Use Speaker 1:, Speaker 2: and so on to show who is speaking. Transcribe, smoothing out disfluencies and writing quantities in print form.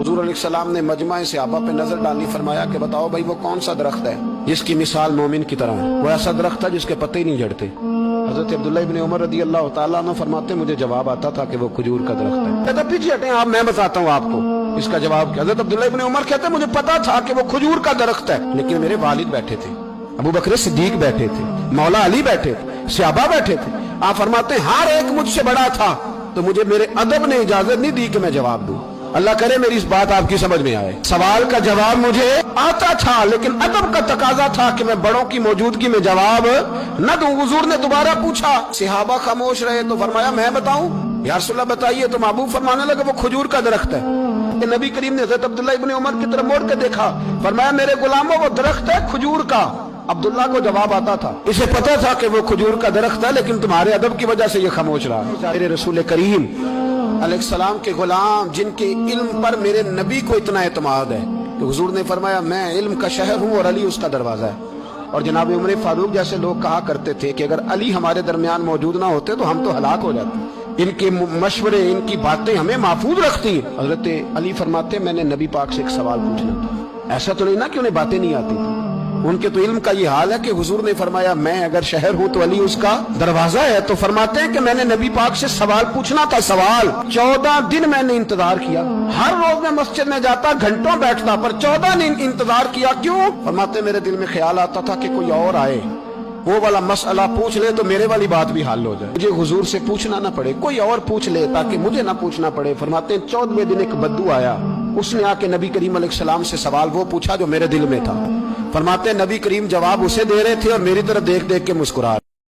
Speaker 1: हुजूर अलैहिस्सलाम ने मजमा सहाबा पे नजर डाली, फरमाया कि बताओ भाई वो कौन सा दरख्त है जिसकी मिसाल मोमिन की तरह है। वो ऐसा दरख्त है जिसके पत्ते ही नहीं झड़ते। हजरत अब्दुल्लाह इब्न उमर रदी अल्लाह तआला अन्हु फरमाते मुझे जवाब आता था कि वो खजूर का दरख्त है। कहता पीछे हटें आप, मैं बताता हूँ आपको इसका जवाब क्या। हजरत अब्दुल्लाह इब्न उमर कहते मुझे पता था कि वो खजूर का दरख्त है, लेकिन मेरे वालिद बैठे थे, अबू बकर सिद्दीक बैठे थे, मौला अली बैठे थे, सहाबा बैठे थे। आप फरमाते हर एक मुझसे बड़ा था, तो मुझे मेरे अदब ने इजाजत नहीं दी कि मैं जवाब दूं। अल्लाह करे मेरी इस बात आपकी समझ में आए। सवाल का जवाब मुझे आता था, लेकिन अदब का तकाजा था कि मैं बड़ों की मौजूदगी में जवाब न दूं। हुजूर ने दोबारा पूछा, सहाबा खामोश रहे, तो फरमाया मैं बताऊं? या रसूलल्लाह बताइए। तो महबूब फरमाने लगे वो खजूर का दरख्त है। नबी करीम ने हज़रत अब्दुल्लाह इब्न उमर की तरफ मोड़ के देखा, फरमाया मेरे गुलामों वो दरख्त है खजूर का। अब्दुल्ला को जवाब आता था, इसे पता था कि वो खजूर का दरख्त है, लेकिन तुम्हारे अदब की वजह से ये खामोश रहा। मेरे रसूल करीम अलैहिस्सलाम के गुलाम जिनके इल्म पर मेरे नबी को इतना एतमाद है कि हुजूर ने फरमाया मैं इल्म का शहर हूँ और अली उसका दरवाजा है। और जनाब उमर फारूक जैसे लोग कहा करते थे कि अगर अली हमारे दरमियान मौजूद ना होते तो हम तो हलाक हो जाते। इनके मशवरे, इनकी बातें हमें महफूज रखती हैं। हजरत अली फरमाते मैंने नबी पाक से एक सवाल पूछना था। ऐसा तो नहीं ना कि उन्हें बातें नहीं आती थी, उनके तो इल्म का ये हाल है कि हुजूर ने फरमाया मैं अगर शहर हूं तो अली उसका दरवाजा है। तो फरमाते हैं कि मैंने नबी पाक से सवाल पूछना था। सवाल 14 दिन मैंने इंतजार किया। हर रोज मैं मस्जिद में जाता, घंटों बैठता, पर 14 दिन इंतजार किया। क्यों? फरमाते मेरे दिल में ख्याल आता था कि कोई और आए, वो वाला मसला पूछ ले तो मेरे वाली बात भी हल हो जाए, मुझे हुजूर से पूछना ना पड़े, कोई और पूछ ले ताकि मुझे ना पूछना पड़े। फरमाते हैं 14वें दिन एक बद्दू आया, उसने आके नबी करीम अलैहिस्सलाम से सवाल वो पूछा जो मेरे दिल में था। फरमाते नबी करीम जवाब उसे दे रहे थे और मेरी तरफ देख देख के मुस्कुरा